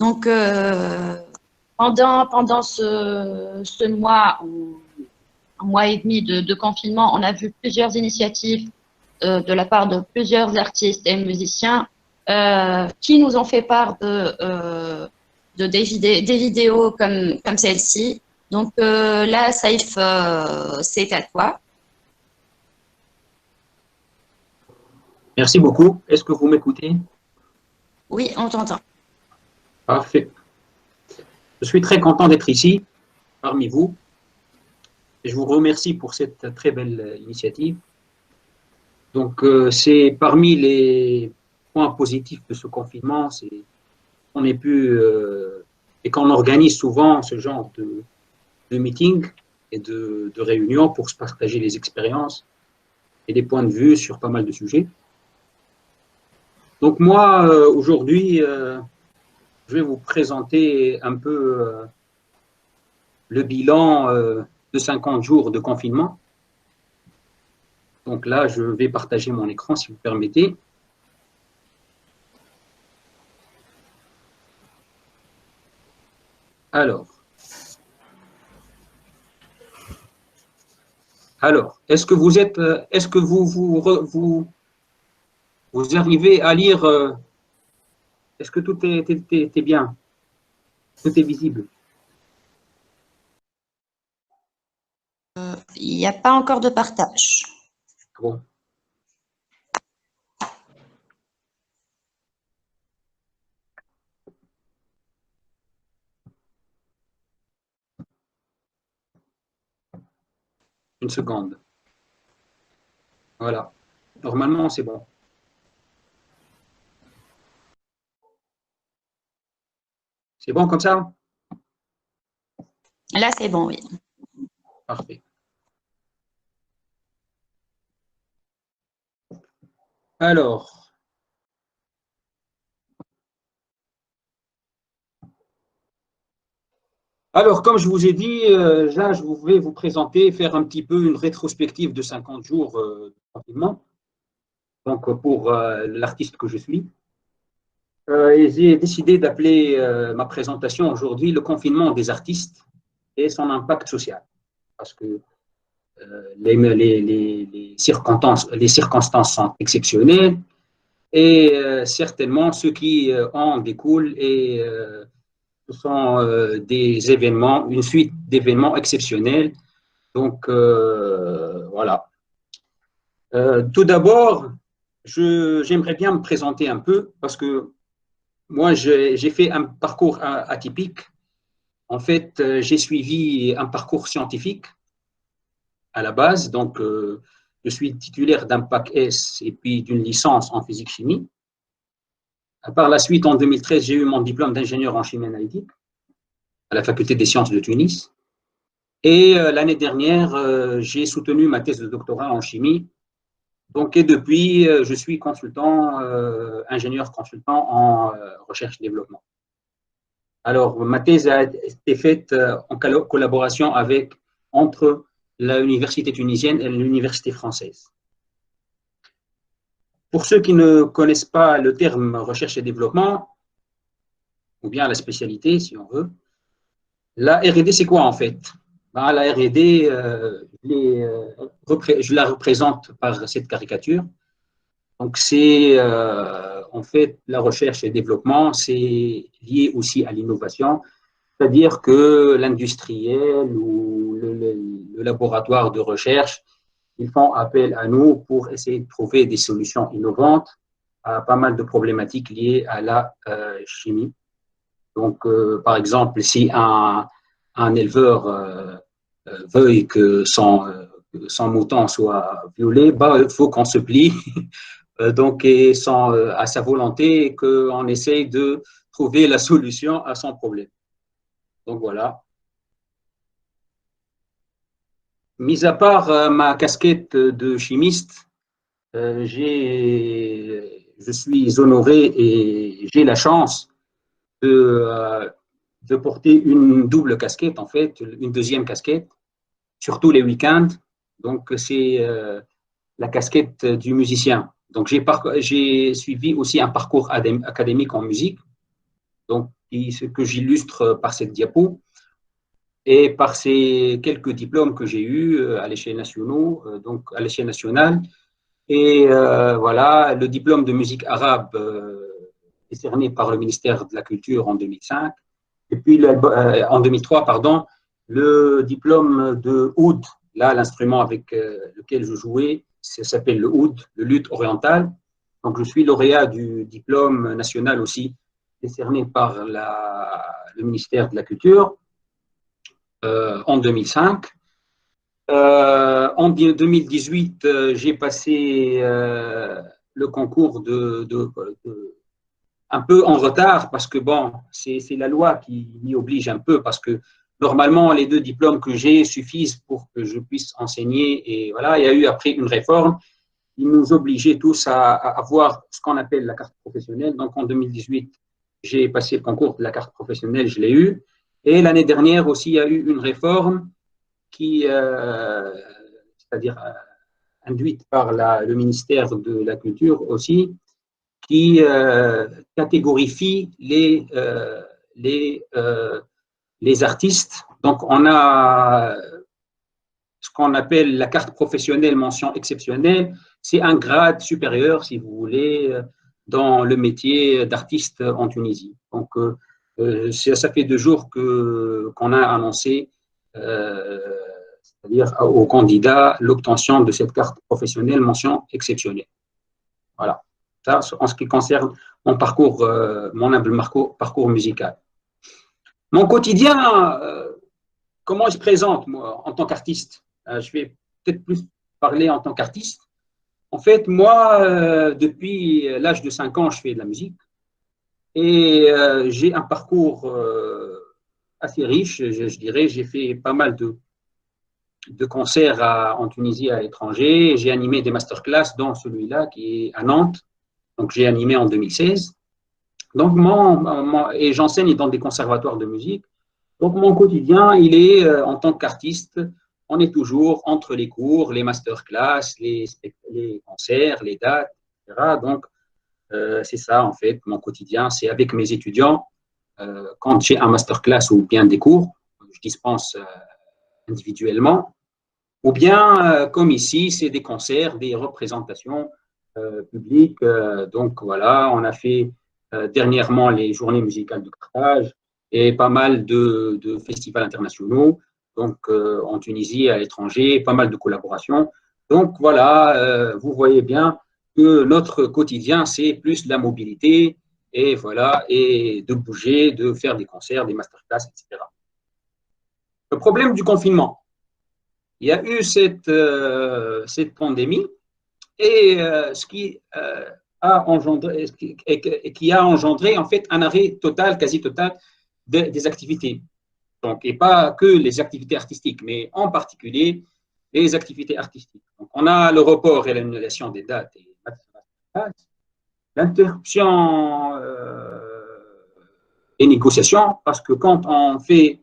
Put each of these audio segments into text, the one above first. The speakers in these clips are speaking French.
Donc, pendant ce mois, un mois et demi de confinement, on a vu plusieurs initiatives de la part de plusieurs artistes et musiciens qui nous ont fait part des vidéos comme celle-ci. Donc là, Saïf, c'est à toi. Merci beaucoup. Est-ce que vous m'écoutez? Oui, on t'entend. Parfait. Je suis très content d'être ici, parmi vous. Et je vous remercie pour cette très belle initiative. Donc, c'est parmi les points positifs de ce confinement, c'est qu'on ait pu et qu'on organise souvent ce genre de meetings et de réunions pour se partager les expériences et les points de vue sur pas mal de sujets. Donc moi, aujourd'hui, je vais vous présenter un peu le bilan de 50 jours de confinement. Donc là, je vais partager mon écran, si vous permettez. Alors, est-ce que vous êtes, est-ce que vous arrivez à lire, est-ce que tout est bien, tout est visible? Il n'y a pas encore de partage. Bon. Une seconde. Voilà. Normalement, c'est bon. C'est bon comme ça? Là, c'est bon, oui. Parfait. Alors, comme je vous ai dit, là, je vais vous présenter, faire un petit peu une rétrospective de 50 jours de confinement, donc pour l'artiste que je suis. Et j'ai décidé d'appeler ma présentation aujourd'hui le confinement des artistes et son impact social, parce que les circonstances sont exceptionnelles et certainement ce qui en découle et ce sont des événements, une suite d'événements exceptionnels. Donc, voilà. Tout d'abord, j'aimerais bien me présenter un peu parce que moi, j'ai fait un parcours atypique. En fait, j'ai suivi un parcours scientifique à la base. Donc, je suis titulaire d'un bac S et puis d'une licence en physique-chimie. Par la suite, en 2013, j'ai eu mon diplôme d'ingénieur en chimie analytique à la faculté des sciences de Tunis. Et l'année dernière, j'ai soutenu ma thèse de doctorat en chimie. Donc, et depuis, je suis consultant, ingénieur consultant en recherche et développement. Alors, ma thèse a été faite en collaboration entre l'université tunisienne et l'université française. Pour ceux qui ne connaissent pas le terme recherche et développement, ou bien la spécialité, si on veut, la R&D, c'est quoi en fait? Ben, la R&D, je la représente par cette caricature. Donc, c'est en fait la recherche et le développement, c'est lié aussi à l'innovation, c'est-à-dire que l'industriel ou le laboratoire de recherche, ils font appel à nous pour essayer de trouver des solutions innovantes à pas mal de problématiques liées à la chimie. Donc, par exemple, si un éleveur veuille que son mouton soit violé, bah, il faut qu'on se plie donc, et à sa volonté qu'on essaye de trouver la solution à son problème. Donc, voilà. Mis à part ma casquette de chimiste, je suis honoré et j'ai la chance de porter une double casquette, en fait, une deuxième casquette, surtout les week-ends. Donc, c'est la casquette du musicien. Donc, j'ai suivi aussi un parcours académique en musique. donc ce que j'illustre par cette diapo et par ces quelques diplômes que j'ai eus à l'échelle nationale, donc à l'échelle nationale. Et voilà, le diplôme de musique arabe décerné par le ministère de la Culture en 2005. Et puis en 2003, pardon, le diplôme de oud, là, l'instrument avec lequel je jouais, ça s'appelle le oud, le luth oriental. Donc, je suis lauréat du diplôme national aussi, décerné par le ministère de la Culture en 2005. En 2018, j'ai passé le concours un peu en retard parce que, bon, c'est la loi qui m'y oblige un peu parce que normalement, les 2 diplômes que j'ai suffisent pour que je puisse enseigner. Et voilà, il y a eu après une réforme. Ils nous obligeaient tous à avoir ce qu'on appelle la carte professionnelle. Donc, en 2018, j'ai passé le concours de la carte professionnelle, je l'ai eu. Et l'année dernière aussi, il y a eu une réforme qui, c'est-à-dire induite par le ministère de la Culture aussi, qui catégorifie les artistes. Donc, on a ce qu'on appelle la carte professionnelle mention exceptionnelle. C'est un grade supérieur, si vous voulez, dans le métier d'artiste en Tunisie. Donc, ça fait 2 jours qu'on a annoncé, c'est-à-dire aux candidats, l'obtention de cette carte professionnelle mention exceptionnelle. Voilà. Ça, en ce qui concerne mon parcours, mon humble parcours musical. Mon quotidien, comment je présente, moi, en tant qu'artiste? Je vais peut-être plus parler en tant qu'artiste. En fait, moi, depuis l'âge de 5 ans, je fais de la musique et j'ai un parcours assez riche, je dirais. J'ai fait pas mal de concerts en Tunisie, à l'étranger. J'ai animé des masterclass, dont celui-là qui est à Nantes. Donc, j'ai animé en 2016. Donc, et j'enseigne dans des conservatoires de musique. Donc, mon quotidien, il est en tant qu'artiste, on est toujours entre les cours, les masterclass, les concerts, les dates, etc. Donc, c'est ça, en fait, mon quotidien. C'est avec mes étudiants, quand j'ai un masterclass ou bien des cours, je dispense individuellement, ou bien, comme ici, c'est des concerts, des représentations publiques. Donc, voilà, on a fait dernièrement les journées musicales de Carthage et pas mal de festivals internationaux, donc en Tunisie, à l'étranger, pas mal de collaborations. Donc, voilà, vous voyez bien que notre quotidien, c'est plus la mobilité et voilà, et de bouger, de faire des concerts, des masterclass, etc. Le problème du confinement. Il y a eu cette pandémie et ce qui a engendré, qui a engendré en fait un arrêt total, quasi total des activités. Donc, et pas que les activités artistiques, mais en particulier les activités artistiques. Donc, on a le report et l'annulation des dates et l'interruption des négociations, parce que quand on fait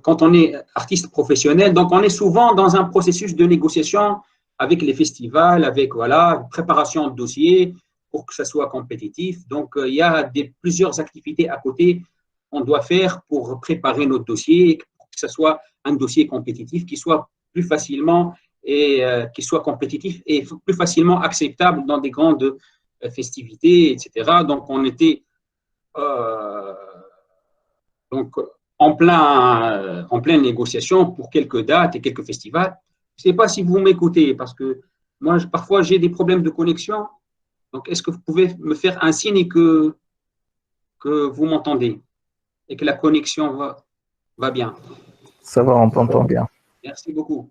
quand on est artiste professionnel, donc on est souvent dans un processus de négociation avec les festivals, avec voilà, préparation de dossiers pour que ça soit compétitif. Donc, il y a plusieurs activités à côté qu'on doit faire pour préparer notre dossier, pour que ce soit un dossier compétitif qui soit plus facilement et qui soit compétitif et plus facilement acceptable dans des grandes festivités, etc. Donc, on était donc, en pleine négociation pour quelques dates et quelques festivals. Je ne sais pas si vous m'écoutez parce que moi, parfois, j'ai des problèmes de connexion. Donc, est-ce que vous pouvez me faire un signe que vous m'entendez et que la connexion va bien? Ça va, on t'entend bien. Merci beaucoup.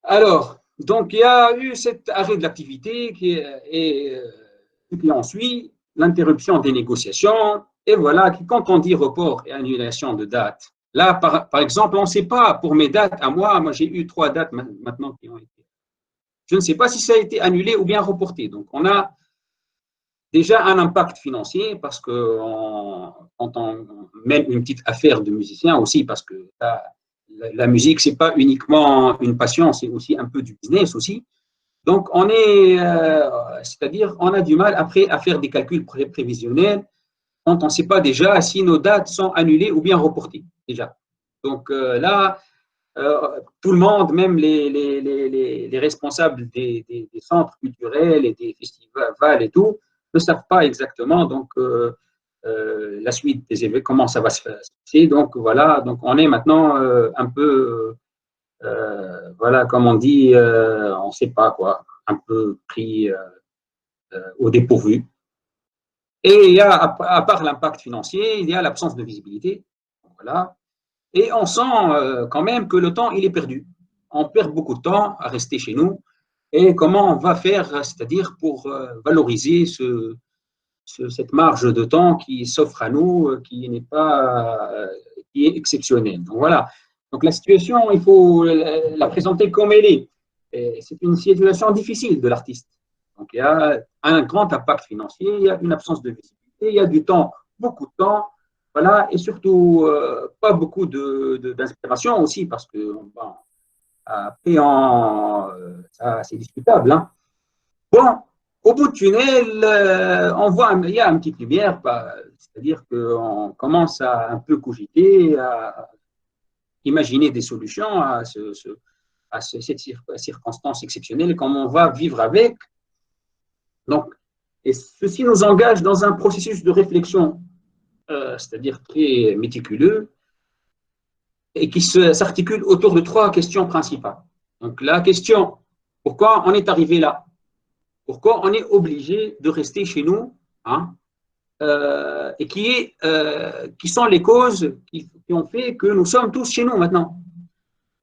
Alors, donc, il y a eu cet arrêt de l'activité et puis en suit l'interruption des négociations. Et voilà, quand on dit report et annulation de dates, là, par exemple, on ne sait pas pour mes dates à moi j'ai eu 3 dates maintenant qui ont été. Je ne sais pas si ça a été annulé ou bien reporté. Donc, on a déjà un impact financier parce que quand on mène une petite affaire de musicien aussi, parce que la musique, ce n'est pas uniquement une passion, c'est aussi un peu du business aussi. Donc, c'est-à-dire, on a du mal après à faire des calculs prévisionnels quand on ne sait pas déjà si nos dates sont annulées ou bien reportées, déjà. Donc là, tout le monde, même les responsables des centres culturels et des festivals et tout, ne savent pas exactement donc, la suite des événements, comment ça va se passer. Donc voilà, donc on est maintenant un peu, voilà, comme on dit, on ne sait pas quoi, un peu pris au dépourvu. Et il y a, à part l'impact financier, il y a l'absence de visibilité. Voilà. Et on sent quand même que le temps, il est perdu. On perd beaucoup de temps à rester chez nous. Et comment on va faire, c'est-à-dire pour valoriser cette marge de temps qui s'offre à nous, qui n'est pas, qui est exceptionnelle. Donc voilà. Donc la situation, il faut la présenter comme elle est. C'est une situation difficile de l'artiste. Donc il y a un grand impact financier, il y a une absence de visibilité, il y a du temps, beaucoup de temps. Voilà, et surtout, pas beaucoup d'inspiration aussi, parce que bon, après, c'est discutable. Hein. Bon, au bout du tunnel, il y a une petite lumière, c'est-à-dire qu'on commence à un peu cogiter, à imaginer des solutions à cette circonstance exceptionnelle, comment on va vivre avec. Donc, et ceci nous engage dans un processus de réflexion, c'est-à-dire très méticuleux, et qui s'articule autour de 3 questions principales. Donc, la question, pourquoi on est arrivé là? Pourquoi on est obligé de rester chez nous, hein, et qui sont les causes qui ont fait que nous sommes tous chez nous maintenant.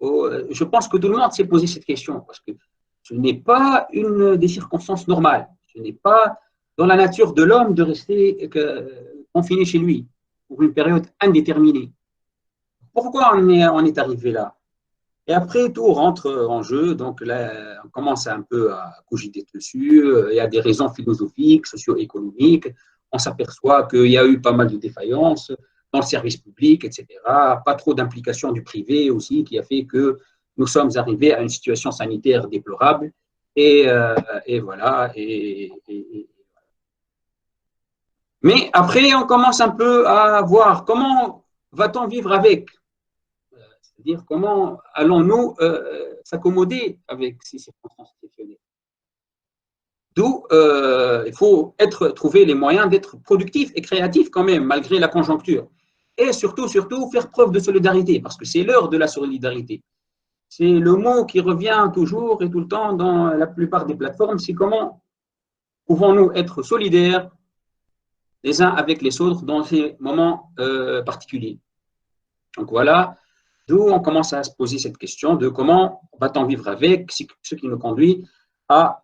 Je pense que tout le monde s'est posé cette question, parce que ce n'est pas une des circonstances normales. Ce n'est pas dans la nature de l'homme de rester confiné chez lui pour une période indéterminée. Pourquoi on est arrivé là? Et après, tout rentre en jeu. Donc là, on commence un peu à cogiter dessus. Il y a des raisons philosophiques, socio-économiques. On s'aperçoit qu'il y a eu pas mal de défaillances dans le service public, etc. Pas trop d'implication du privé aussi, qui a fait que nous sommes arrivés à une situation sanitaire déplorable. Et voilà. Mais après, on commence un peu à voir comment va-t-on vivre avec. C'est-à-dire comment allons-nous s'accommoder avec ces circonstances exceptionnelles. D'où il faut trouver les moyens d'être productif et créatif quand même, malgré la conjoncture. Et surtout, faire preuve de solidarité, parce que c'est l'heure de la solidarité. C'est le mot qui revient toujours et tout le temps dans la plupart des plateformes, c'est comment pouvons-nous être solidaires les uns avec les autres dans ces moments particuliers. Donc voilà. D'où on commence à se poser cette question de comment va-t-on vivre avec, ce qui nous conduit à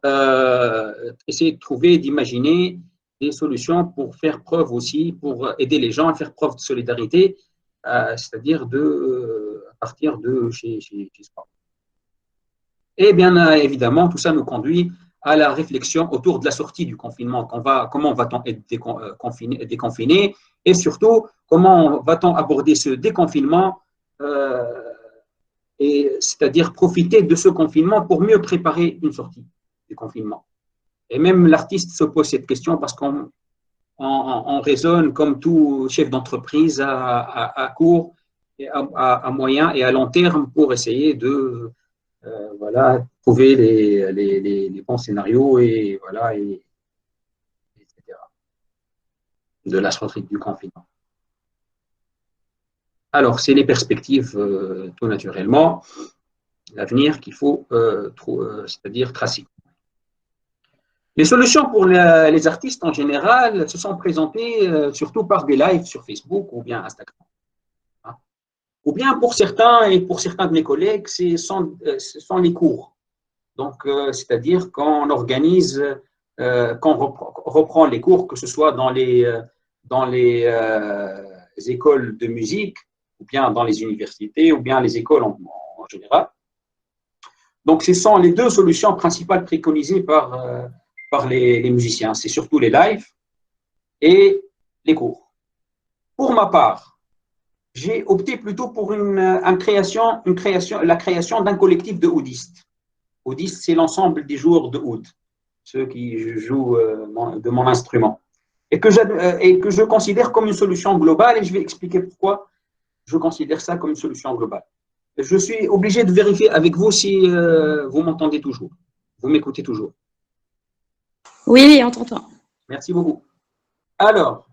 essayer de trouver, d'imaginer des solutions pour faire preuve aussi, pour aider les gens à faire preuve de solidarité, c'est-à-dire à partir de chez soi. Et bien évidemment, tout ça nous conduit à la réflexion autour de la sortie du confinement. Comment va-t-on être déconfiné et surtout, comment va-t-on aborder ce déconfinement et c'est-à-dire profiter de ce confinement pour mieux préparer une sortie du confinement. Et même l'artiste se pose cette question parce qu'on raisonne comme tout chef d'entreprise à court, et à moyen et à long terme pour essayer de voilà, trouver les bons scénarios et voilà, etc. de la sortie du confinement. Alors, c'est les perspectives, tout naturellement, l'avenir qu'il faut, c'est-à-dire tracer. Les solutions pour les artistes en général se sont présentées surtout par des lives sur Facebook ou bien Instagram. Hein. Ou bien pour certains et pour certains de mes collègues, ce sont les cours. Donc, c'est-à-dire qu'on organise, qu'on reprend les cours, que ce soit dans les écoles de musique, ou bien dans les universités, ou bien les écoles en général. Donc, ce sont les 2 solutions principales préconisées par les musiciens. C'est surtout les lives et les cours. Pour ma part, j'ai opté plutôt pour la création d'un collectif de oudistes. oudiste, c'est l'ensemble des joueurs de oud, ceux qui jouent de mon instrument. Et que je considère comme une solution globale, et je vais expliquer pourquoi je considère ça comme une solution globale. Je suis obligé de vérifier avec vous si vous m'entendez toujours, vous m'écoutez toujours. Oui, on t'entend. Merci beaucoup. Alors,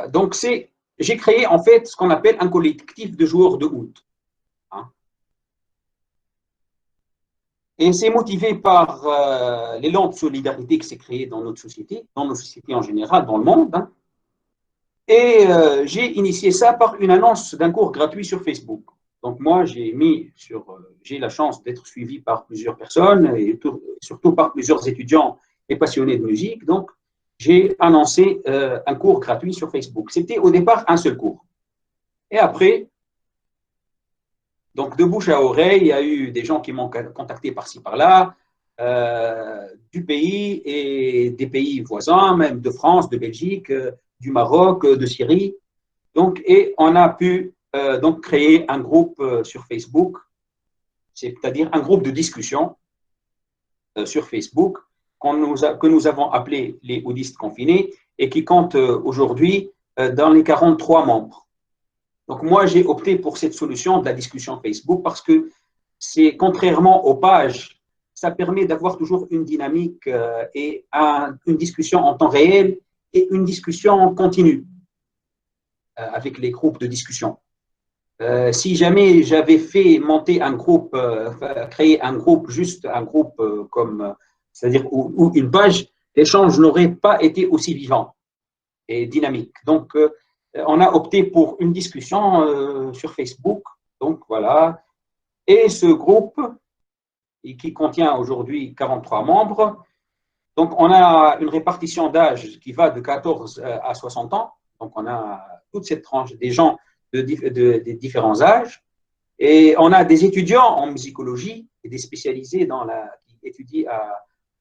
donc j'ai créé en fait ce qu'on appelle un collectif de joueurs de oud. Et c'est motivé par l'élan de solidarité qui s'est créé dans notre société, dans nos sociétés en général, dans le monde. Et j'ai initié ça par une annonce d'un cours gratuit sur Facebook. Donc moi, j'ai la chance d'être suivi par plusieurs personnes et surtout par plusieurs étudiants et passionnés de musique. Donc j'ai annoncé un cours gratuit sur Facebook. C'était au départ un seul cours. Et après, donc de bouche à oreille, il y a eu des gens qui m'ont contacté par-ci par-là, du pays et des pays voisins, même de France, de Belgique, du Maroc, de Syrie. Donc, et on a pu donc créer un groupe sur Facebook, c'est-à-dire un groupe de discussion sur Facebook que nous avons appelé les oudistes confinés et qui compte aujourd'hui dans les 43 membres. Donc moi, j'ai opté pour cette solution de la discussion Facebook parce que c'est contrairement aux pages, ça permet d'avoir toujours une dynamique et une discussion en temps réel et une discussion continue avec les groupes de discussion. Si jamais j'avais fait monter un groupe, créer un groupe, juste un groupe comme, c'est-à-dire ou une page, l'échange n'aurait pas été aussi vivant et dynamique. Donc, on a opté pour une discussion sur Facebook. Donc, voilà. Et ce groupe, qui contient aujourd'hui 43 membres, donc on a une répartition d'âge qui va de 14 à 60 ans. Donc, on a toute cette tranche des gens de différents âges. Et on a des étudiants en musicologie et des spécialisés qui étudient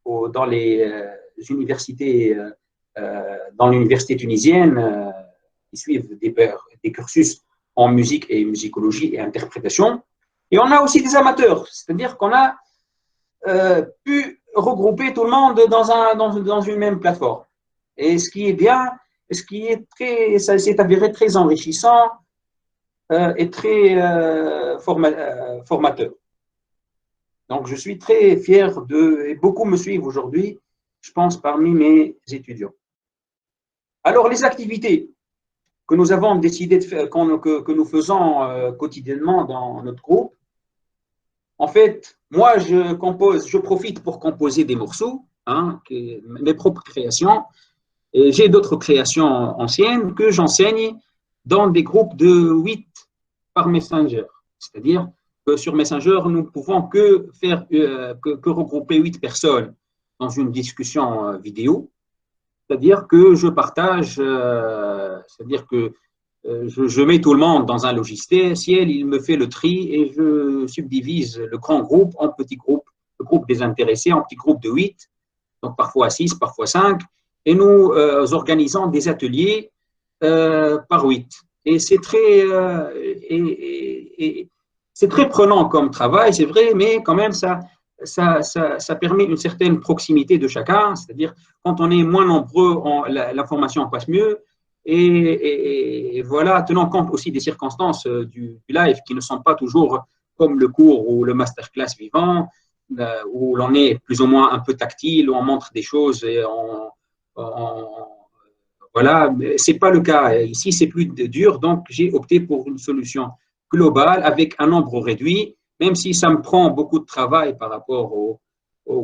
dans les universités, dans l'université tunisienne, qui suivent des cursus en musique et musicologie et interprétation. Et on a aussi des amateurs, c'est-à-dire qu'on a pu regrouper tout le monde dans une même plateforme. Et ce qui est bien, ça s'est avéré très enrichissant et très formateur. Donc, je suis très fier et beaucoup me suivent aujourd'hui, je pense, parmi mes étudiants. Alors, les activités que nous avons décidé de faire, que nous faisons quotidiennement dans notre groupe, en fait, moi, je profite pour composer des morceaux, mes propres créations, et j'ai d'autres créations anciennes que j'enseigne dans des groupes de 8 par Messenger. C'est-à-dire que sur Messenger, nous ne pouvons que regrouper 8 personnes dans une discussion vidéo. C'est-à-dire que je partage, c'est-à-dire que je mets tout le monde dans un logiciel, il me fait le tri et je subdivise le grand groupe en petits groupes, le groupe des intéressés en petits groupes de 8, donc parfois 6, parfois 5, et nous organisons des ateliers par 8. Et c'est très prenant comme travail, c'est vrai, mais quand même, ça permet une certaine proximité de chacun, c'est-à-dire quand on est moins nombreux, l'information passe mieux. Et voilà, tenant compte aussi des circonstances du live qui ne sont pas toujours comme le cours ou le masterclass vivant, où l'on est plus ou moins un peu tactile, où on montre des choses et voilà, c'est pas le cas. Ici, c'est plus dur, donc j'ai opté pour une solution globale avec un nombre réduit, même si ça me prend beaucoup de travail par rapport aux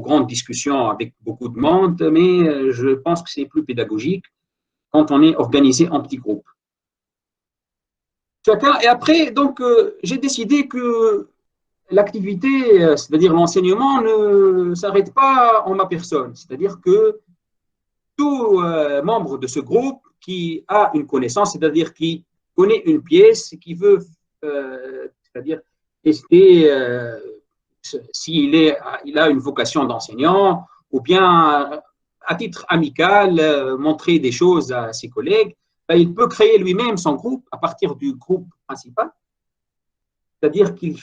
grandes discussions avec beaucoup de monde, mais je pense que c'est plus pédagogique quand on est organisé en petits groupes. Et après, donc, j'ai décidé que l'activité, c'est-à-dire l'enseignement, ne s'arrête pas en ma personne. C'est-à-dire que tout membre de ce groupe qui a une connaissance, c'est-à-dire qui connaît une pièce, qui veut, c'est-à-dire tester s'il a une vocation d'enseignant, ou bien à titre amical, montrer des choses à ses collègues, il peut créer lui-même son groupe à partir du groupe principal. c'est-à-dire qu'il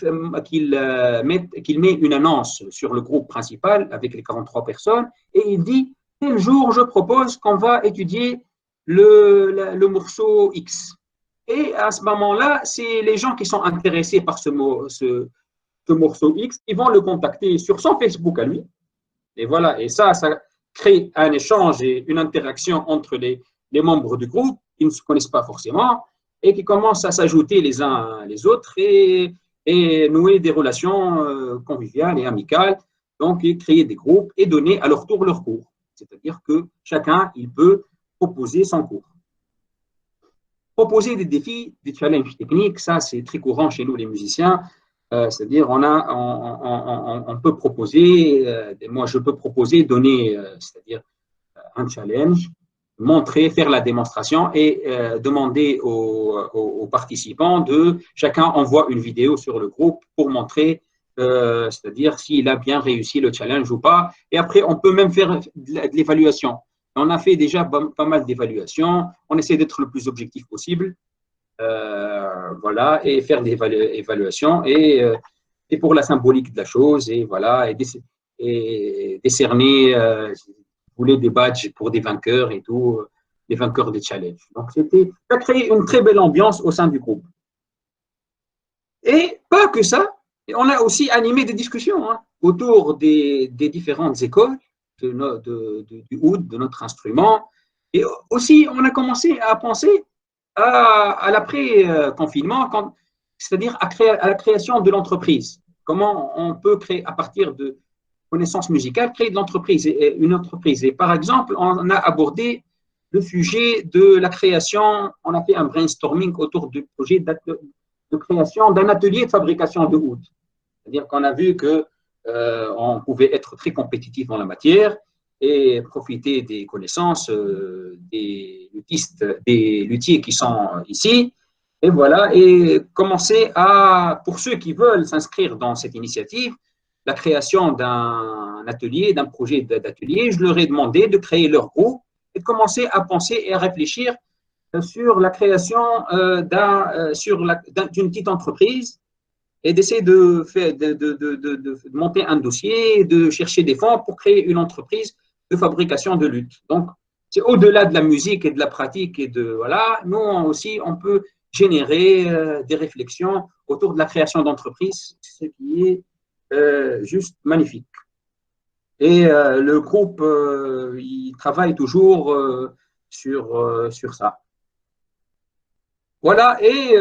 met une annonce sur le groupe principal avec les 43 personnes et il dit tel jour, je propose qu'on va étudier le morceau X. Et à ce moment-là, c'est les gens qui sont intéressés par ce morceau X, ils vont le contacter sur son Facebook à lui. Et voilà, et ça crée un échange et une interaction entre les membres du groupe qui ne se connaissent pas forcément et qui commencent à s'ajouter les uns les autres et nouer des relations conviviales et amicales, donc et créer des groupes et donner à leur tour leur cours. C'est-à-dire que chacun, il peut proposer son cours. Proposer des défis, des challenges techniques, ça c'est très courant chez nous les musiciens. C'est-à-dire on peut proposer, moi je peux proposer, donner, c'est-à-dire un challenge, montrer, faire la démonstration et demander aux participants de chacun envoie une vidéo sur le groupe pour montrer, c'est-à-dire s'il a bien réussi le challenge ou pas. Et après on peut même faire de l'évaluation. On a fait déjà pas mal d'évaluations. On essaie d'être le plus objectif possible. Voilà, et faire des évaluations et pour la symbolique de la chose, et voilà, et décerner des badges pour des vainqueurs et tout, des vainqueurs des challenges. Donc, ça a créé une très belle ambiance au sein du groupe. Et pas que ça, on a aussi animé des discussions autour des différentes écoles du oud, de notre instrument. Et aussi, on a commencé à penser à l'après-confinement, c'est-à-dire à la création de l'entreprise. Comment on peut créer, à partir de connaissances musicales, créer de l'entreprise, une entreprise. Et par exemple, on a abordé le sujet de la création, on a fait un brainstorming autour du projet de création d'un atelier de fabrication de oud. C'est-à-dire qu'on a vu qu'on pouvait être très compétitif en la matière et profiter des connaissances des luthiers qui sont ici. Et voilà, et commencer pour ceux qui veulent s'inscrire dans cette initiative, la création d'un atelier, d'un projet d'atelier, je leur ai demandé de créer leur groupe et de commencer à penser et à réfléchir sur la création d'une petite entreprise et d'essayer de monter un dossier, de chercher des fonds pour créer une entreprise de fabrication de luth. Donc, c'est au-delà de la musique et de la pratique et de voilà, nous aussi on peut générer des réflexions autour de la création d'entreprises, ce qui est juste magnifique. Et le groupe, il travaille toujours sur ça. Voilà, et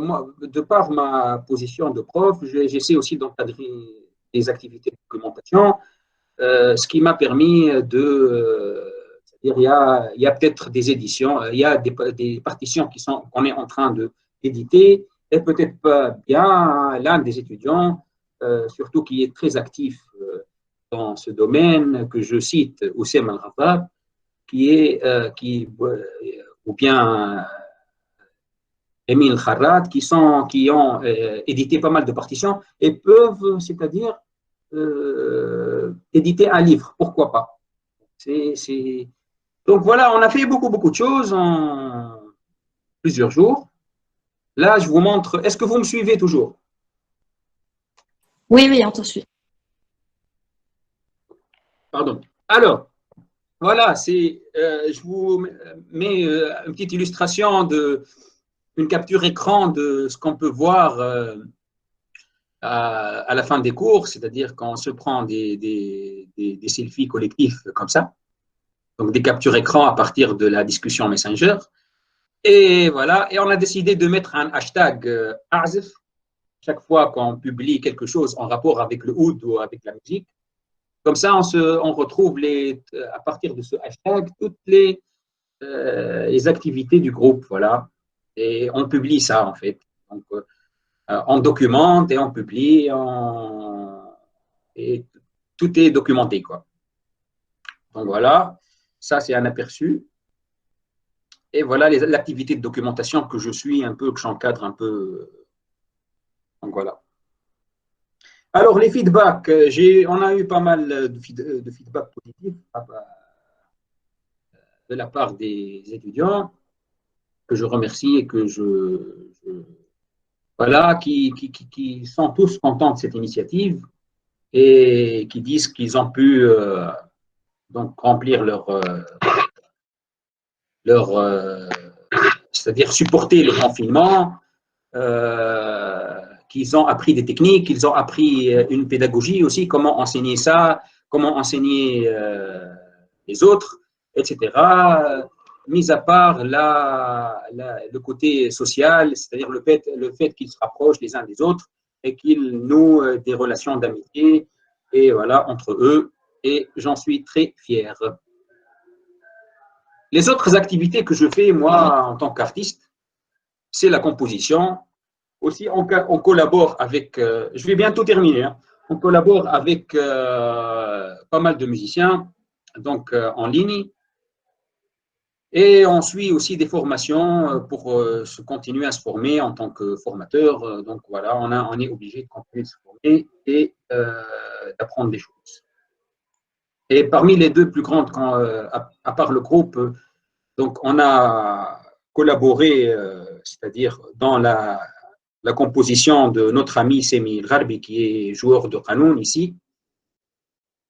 moi, de par ma position de prof, j'essaie aussi d'encadrer des activités de documentation, ce qui m'a permis c'est-à-dire il y a peut-être des éditions, il y a des partitions qu'on est en train d'éditer, et peut-être pas bien l'un des étudiants, surtout qui est très actif dans ce domaine, que je cite, Oussem Al-Rafab, ou bien Émile Kharrat, qui ont édité pas mal de partitions et peuvent, c'est-à-dire, éditer un livre, pourquoi pas. Donc voilà, on a fait beaucoup de choses en plusieurs jours. Là, je vous montre, est-ce que vous me suivez toujours? Oui, on te suit. Pardon. Alors, voilà, je vous mets une petite illustration une capture écran de ce qu'on peut voir à la fin des cours, c'est-à-dire quand on se prend des selfies collectifs comme ça, donc des captures écran à partir de la discussion Messenger. Et voilà, et on a décidé de mettre un hashtag Azif chaque fois qu'on publie quelque chose en rapport avec le oud ou avec la musique. Comme ça, on retrouve à partir de ce hashtag toutes les activités du groupe, voilà. Et on publie ça, en fait. Donc, on documente et on publie, et tout est documenté, quoi. Donc, voilà, ça, c'est un aperçu. Et voilà l'activité de documentation que je suis un peu, que j'encadre un peu. Donc, voilà. Alors, les feedbacks, on a eu pas mal de feedbacks positifs de la part des étudiants, que je remercie et que voilà, qui sont tous contents de cette initiative et qui disent qu'ils ont pu donc remplir c'est-à-dire supporter le confinement, qu'ils ont appris des techniques, qu'ils ont appris une pédagogie aussi, comment enseigner ça, comment enseigner les autres, etc. Mis à part le côté social, c'est-à-dire le fait qu'ils se rapprochent les uns des autres et qu'ils nouent des relations d'amitié et voilà, entre eux. Et j'en suis très fier. Les autres activités que je fais, moi, en tant qu'artiste, c'est la composition. Aussi, on collabore avec, je vais bientôt terminer, hein, on collabore avec pas mal de musiciens, donc en ligne, et on suit aussi des formations pour se continuer à se former en tant que formateur. Donc voilà, on est obligé de continuer de se former et d'apprendre des choses. Et parmi les deux plus grandes, à part le groupe, donc on a collaboré, c'est-à-dire dans la composition de notre ami Semi Gharbi, qui est joueur de Qanoun ici.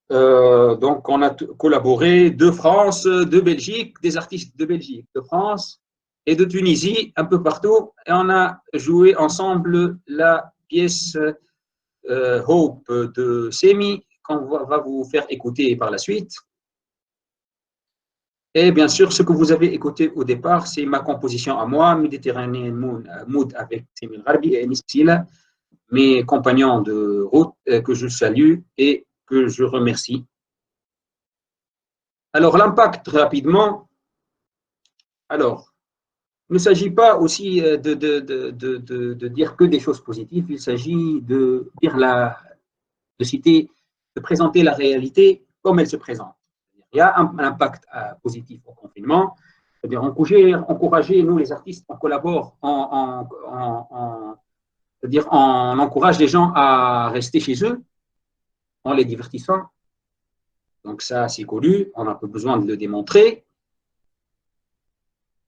Donc, on a collaboré de France, de Belgique, des artistes de Belgique, de France et de Tunisie, un peu partout. Et on a joué ensemble la pièce Hope de Semi, qu'on va vous faire écouter par la suite. Et bien sûr, ce que vous avez écouté au départ, c'est ma composition à moi, Méditerranéen Mood avec Semi Gharbi et Nisila, mes compagnons de route que je salue et que je remercie. Alors, l'impact rapidement. Alors, il ne s'agit pas aussi de dire que des choses positives, il s'agit de dire de citer, de présenter la réalité comme elle se présente. Il y a un impact positif au confinement, c'est-à-dire encourager, nous les artistes, on collabore, c'est-à-dire on encourage les gens à rester chez eux en les divertissant. Donc ça, c'est connu, on n'a pas besoin de le démontrer.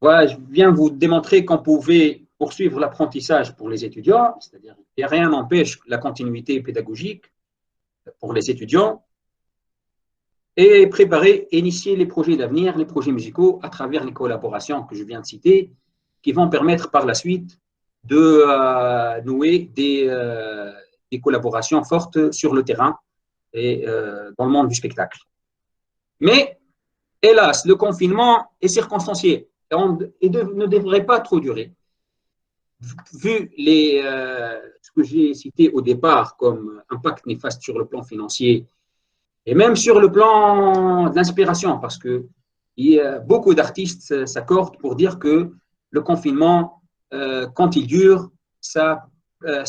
Voilà, je viens vous démontrer qu'on pouvait poursuivre l'apprentissage pour les étudiants, c'est-à-dire que rien n'empêche la continuité pédagogique pour les étudiants, et préparer, initier les projets d'avenir, les projets musicaux à travers les collaborations que je viens de citer, qui vont permettre par la suite de nouer des collaborations fortes sur le terrain et dans le monde du spectacle. Mais, hélas, le confinement est circonstancié et ne devrait pas trop durer. Vu ce que j'ai cité au départ comme impact néfaste sur le plan financier et même sur le plan de l'inspiration, parce que beaucoup d'artistes s'accordent pour dire que le confinement, quand il dure, ça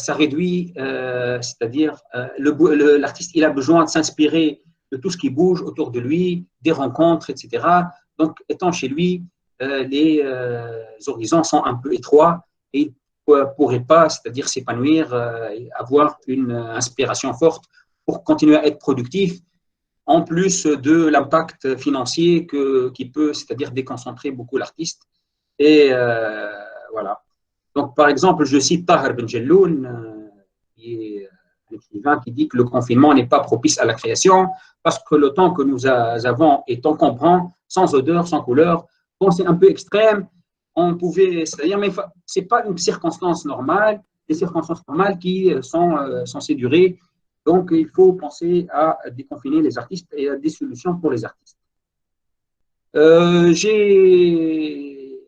réduit, c'est-à-dire l'artiste, il a besoin de s'inspirer de tout ce qui bouge autour de lui, des rencontres, etc. Donc, étant chez lui, les horizons sont un peu étroits et il ne pourrait pas, c'est-à-dire s'épanouir, avoir une inspiration forte pour continuer à être productif, en plus de l'impact financier qui peut, c'est-à-dire déconcentrer beaucoup l'artiste. Et voilà. Donc, par exemple, je cite Tahar Ben Jelloun, qui est un écrivain qui dit que le confinement n'est pas propice à la création parce que le temps que nous avons est encombrant, sans odeur, sans couleur. Bon, c'est un peu extrême. On pouvait, c'est-à-dire, mais ce n'est pas une circonstance normale, des circonstances normales qui sont censées durer. Donc, il faut penser à déconfiner les artistes et à des solutions pour les artistes. J'ai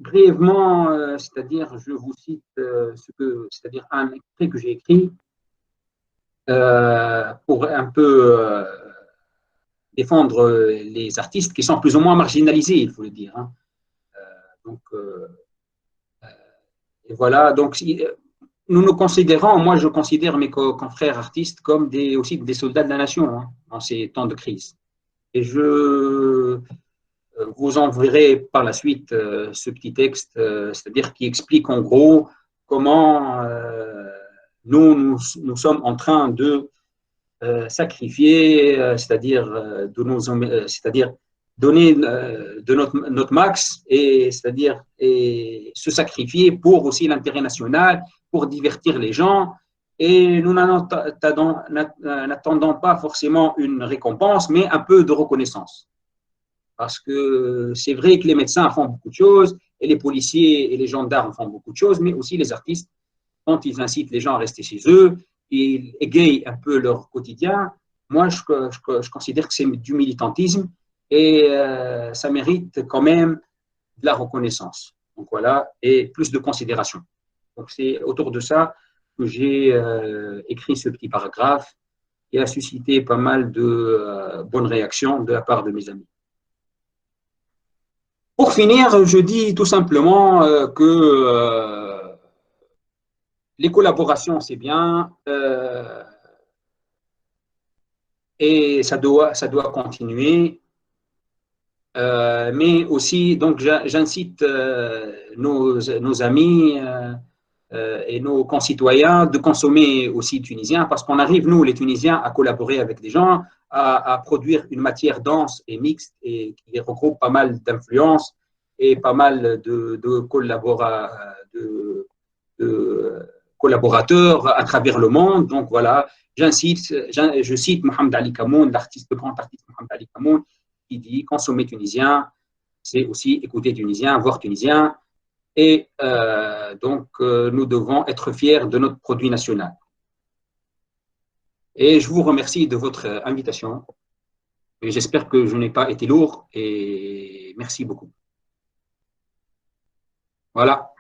brièvement, c'est-à-dire, je vous cite c'est-à-dire un extrait que j'ai écrit pour un peu défendre les artistes qui sont plus ou moins marginalisés, il faut le dire. Hein. Donc, et voilà. Donc, nous nous considérons, moi je considère mes confrères artistes comme aussi des soldats de la nation hein, dans ces temps de crise. Et je vous enverrai par la suite ce petit texte, c'est-à-dire qui explique en gros comment nous sommes en train de sacrifier, c'est-à-dire donner de notre max, et c'est-à-dire se sacrifier pour aussi l'intérêt national, pour divertir les gens. Et nous n'attendons pas forcément une récompense, mais un peu de reconnaissance. Parce que c'est vrai que les médecins font beaucoup de choses, et les policiers et les gendarmes font beaucoup de choses, mais aussi les artistes, quand ils incitent les gens à rester chez eux, ils égayent un peu leur quotidien. Moi, je considère que c'est du militantisme, et ça mérite quand même de la reconnaissance. Donc voilà, et plus de considération. Donc c'est autour de ça que j'ai écrit ce petit paragraphe qui a suscité pas mal de bonnes réactions de la part de mes amis. Pour finir, je dis tout simplement que les collaborations, c'est bien, et ça doit continuer. Mais aussi, donc, j'incite nos amis et nos concitoyens de consommer aussi tunisien, parce qu'on arrive, nous, les Tunisiens, à collaborer avec des gens, à produire une matière dense et mixte et qui regroupe pas mal d'influences et pas mal de collaborateurs à travers le monde. Donc voilà, je cite Mohamed Ali Kamoun, le grand artiste Mohamed Ali Kamoun, qui dit consommer tunisien, c'est aussi écouter tunisien, voir tunisien. Et donc, nous devons être fiers de notre produit national. Et je vous remercie de votre invitation. Et j'espère que je n'ai pas été lourd. Et merci beaucoup. Voilà.